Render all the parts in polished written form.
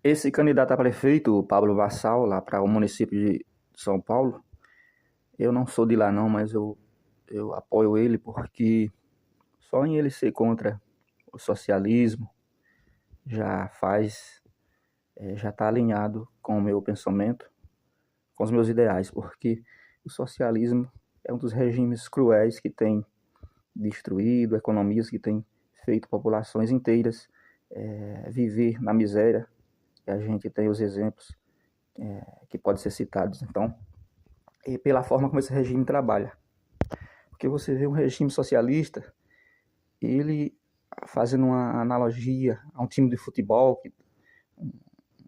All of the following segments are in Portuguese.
Esse candidato a prefeito, o Pablo Vassal, lá para o município de São Paulo, eu não sou de lá não, mas eu apoio ele porque só em ele ser contra o socialismo já faz, já está alinhado com o meu pensamento, com os meus ideais, porque o socialismo é um dos regimes cruéis que tem destruído economias, que tem feito populações inteiras viver na miséria, e a gente tem os exemplos que podem ser citados. Então, pela forma como esse regime trabalha. Porque você vê um regime socialista, ele fazendo uma analogia a um time de futebol,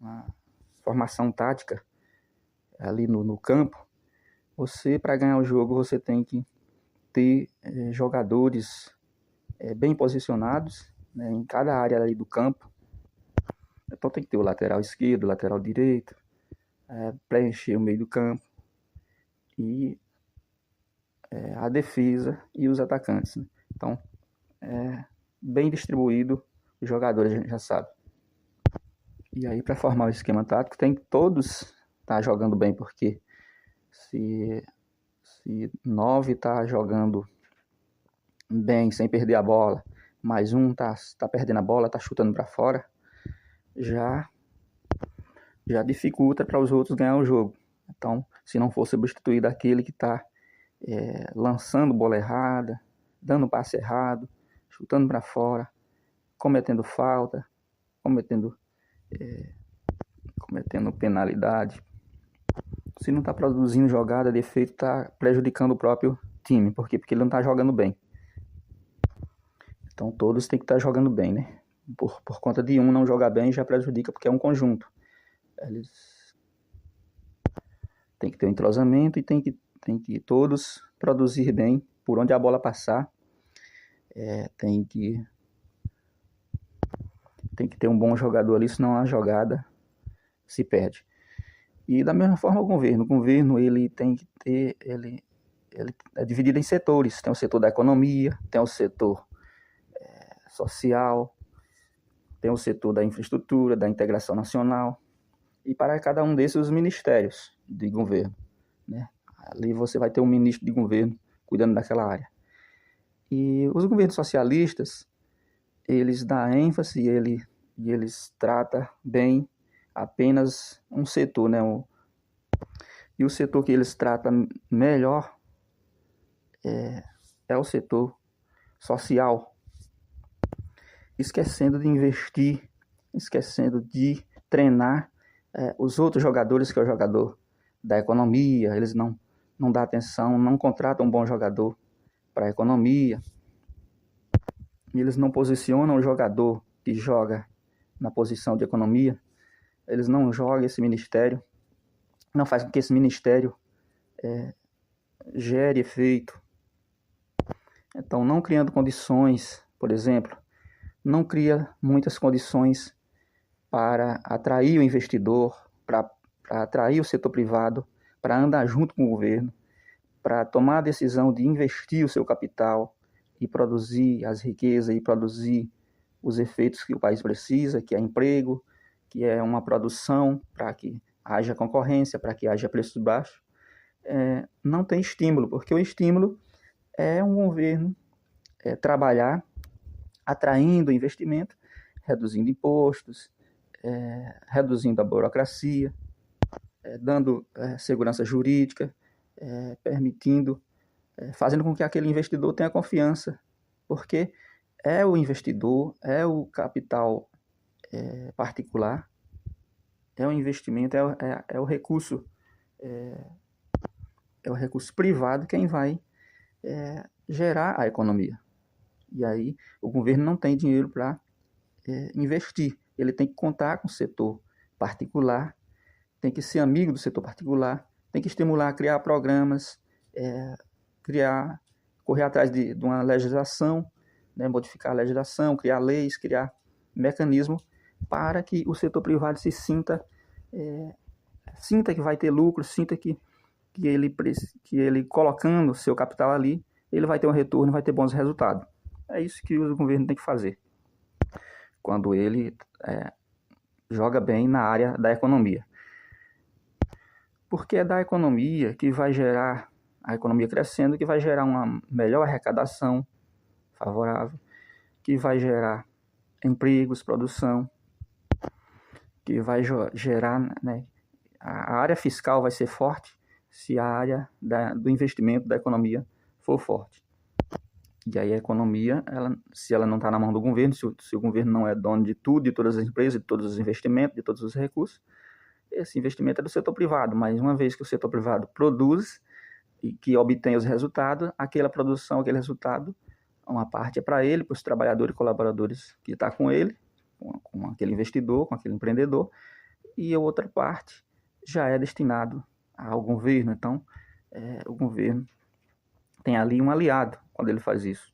uma formação tática ali no campo, você, para ganhar o jogo, você tem que ter jogadores bem posicionados, né, em cada área ali do campo. Então tem que ter o lateral esquerdo, o lateral direito, preencher o meio do campo e a defesa e os atacantes. Né? Então, bem distribuído os jogadores, a gente já sabe. E aí, para formar o esquema tático, tem que todos estar jogando bem, porque se 9 tá jogando bem, sem perder a bola, mais um tá perdendo a bola, tá chutando para fora, já dificulta para os outros ganhar o jogo. Então, se não for substituído aquele que está lançando bola errada, dando passe errado, chutando para fora, cometendo falta, cometendo penalidade. Se não está produzindo jogada de efeito, está prejudicando o próprio time. Por quê? Porque ele não está jogando bem. Então todos têm que estar jogando bem, né? Por conta de um não jogar bem já prejudica, porque é um conjunto. Eles têm que ter um entrosamento e tem que todos produzir bem por onde a bola passar. Tem que ter um bom jogador ali, senão a jogada se perde. E da mesma forma o governo ele tem que ter, ele é dividido em setores. Tem o setor da economia, tem o setor social, tem o setor da infraestrutura, da integração nacional, e para cada um desses os ministérios de governo, né? Ali você vai ter um ministro de governo cuidando daquela área. E os governos socialistas, eles dão ênfase e eles tratam bem apenas um setor, né? E o setor que eles tratam melhor é o setor social, esquecendo de investir, esquecendo de treinar os outros jogadores, que é o jogador da economia. Eles não dão atenção, não contratam um bom jogador para a economia. Eles não posicionam o jogador que joga na posição de economia. Eles não jogam esse ministério, não faz com que esse ministério gere efeito. Então, não criando condições, por exemplo, não cria muitas condições para atrair o investidor, para atrair o setor privado, para andar junto com o governo, para tomar a decisão de investir o seu capital e produzir as riquezas e produzir os efeitos que o país precisa, que é emprego, que é uma produção para que haja concorrência, para que haja preços baixos. Não tem estímulo, porque o estímulo é um governo trabalhar atraindo investimento, reduzindo impostos, reduzindo a burocracia, dando segurança jurídica, permitindo, fazendo com que aquele investidor tenha confiança, porque é o investidor, é o capital particular, é o investimento, é o recurso, é o recurso privado quem vai gerar a economia. E aí o governo não tem dinheiro para investir. Ele tem que contar com o setor particular, tem que ser amigo do setor particular, tem que estimular, criar programas, correr atrás de uma legislação, né, modificar a legislação, criar leis, criar mecanismos para que o setor privado se sinta que vai ter lucro, sinta que ele colocando seu capital ali, ele vai ter um retorno, vai ter bons resultados. É isso que o governo tem que fazer quando ele joga bem na área da economia. Porque é da economia que vai gerar, a economia crescendo, que vai gerar uma melhor arrecadação favorável, que vai gerar empregos, produção, que vai gerar, né, a área fiscal vai ser forte se a área do investimento da economia for forte. E aí a economia, se ela não está na mão do governo, se o governo não é dono de tudo, de todas as empresas, de todos os investimentos, de todos os recursos, esse investimento é do setor privado. Mas uma vez que o setor privado produz e que obtém os resultados, aquela produção, aquele resultado, uma parte é para ele, para os trabalhadores e colaboradores que estão com ele, com aquele investidor, com aquele empreendedor, e a outra parte já é destinado ao governo. Então, o governo tem ali um aliado quando ele faz isso.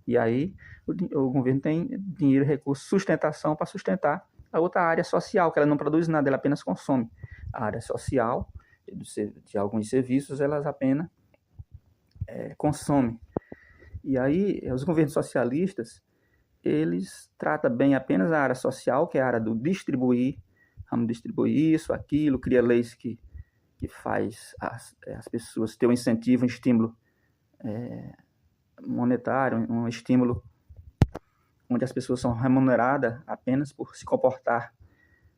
E aí o governo tem dinheiro, recurso, sustentação para sustentar a outra área social, que ela não produz nada, ela apenas consome. A área social de alguns serviços, elas apenas consomem. E aí os governos socialistas, eles tratam bem apenas a área social, que é a área do distribuir, vamos distribuir isso, aquilo, cria leis que faz as pessoas ter um incentivo, um estímulo monetário, um estímulo onde as pessoas são remuneradas apenas por se comportar.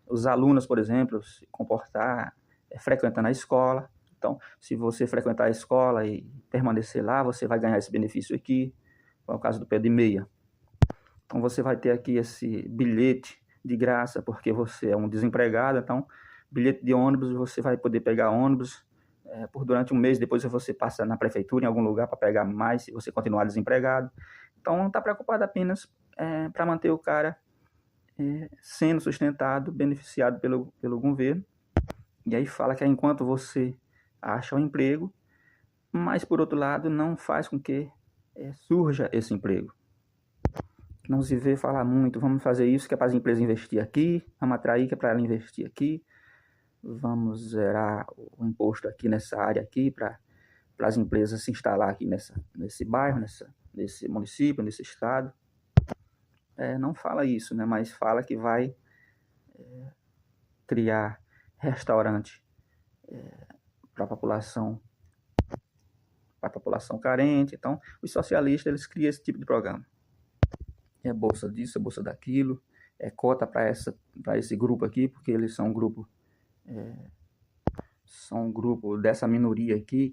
Os alunos, por exemplo, se comportar frequentando a escola. Então, se você frequentar a escola e permanecer lá, você vai ganhar esse benefício aqui, é o caso do pé de meia. Então, você vai ter aqui esse bilhete de graça, porque você é um desempregado, então, bilhete de ônibus, você vai poder pegar ônibus por durante um mês, depois você passa na prefeitura, em algum lugar, para pegar mais, se você continuar desempregado. Então, não está preocupado apenas para manter o cara sendo sustentado, beneficiado pelo governo. E aí fala que enquanto você acha um emprego, mas por outro lado não faz com que surja esse emprego. Não se vê falar muito, vamos fazer isso que é para as empresas investir aqui, vamos atrair que é para ela investir aqui, vamos zerar o imposto aqui nessa área aqui para as empresas se instalar aqui nesse bairro, nesse município, nesse estado. Não fala isso, né? Mas fala que vai criar restaurante para a população carente. Então, os socialistas, eles criam esse tipo de programa. É bolsa disso, é bolsa daquilo, é cota para esse grupo aqui, porque eles são um grupo dessa minoria aqui,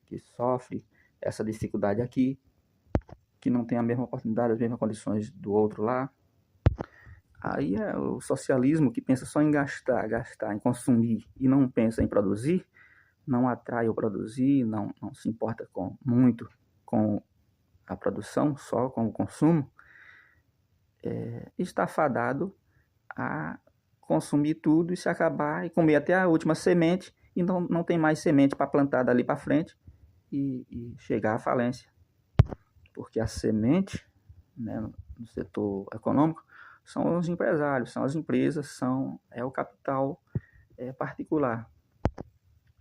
que sofre essa dificuldade aqui, que não tem a mesma oportunidade, as mesmas condições do outro lá. Aí é o socialismo que pensa só em gastar, em consumir, e não pensa em produzir, não atrai o produzir, não se importa muito com a produção, só com o consumo, está fadado a consumir tudo e se acabar e comer até a última semente, e não tem mais semente para plantar dali para frente e chegar à falência. Porque a semente, né, no setor econômico, são os empresários, são as empresas, é o capital particular,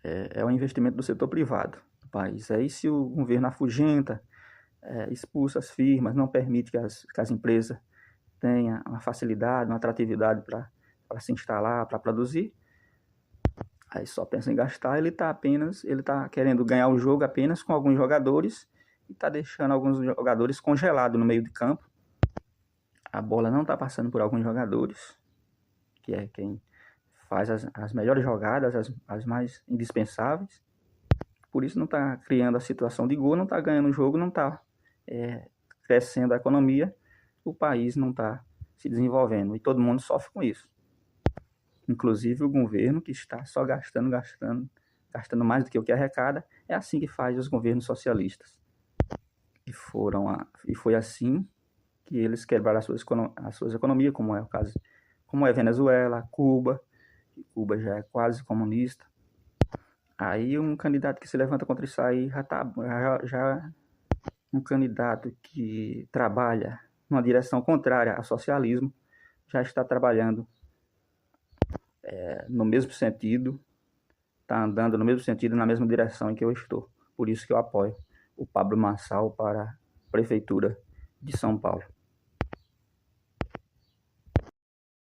é o investimento do setor privado do país. Aí se o governo afugenta, expulsa as firmas, não permite que as empresas tenham uma facilidade, uma atratividade para se instalar, para produzir, aí só pensa em gastar, ele está querendo ganhar o jogo apenas com alguns jogadores e está deixando alguns jogadores congelados no meio de campo. A bola não está passando por alguns jogadores, que é quem faz as melhores jogadas, as mais indispensáveis. Por isso não está criando a situação de gol, não está ganhando o jogo, não está crescendo a economia, o país não está se desenvolvendo. E todo mundo sofre com isso. Inclusive o governo, que está só gastando mais do que o que arrecada. É assim que faz os governos socialistas. E foi assim que eles quebraram as suas economias, como é o caso, como é Venezuela, Cuba. Cuba já é quase comunista. Aí um candidato que se levanta contra isso aí já um candidato que trabalha numa direção contrária ao socialismo já está trabalhando no mesmo sentido, está andando no mesmo sentido, na mesma direção em que eu estou. Por isso que eu apoio o Pablo Marçal para a Prefeitura de São Paulo.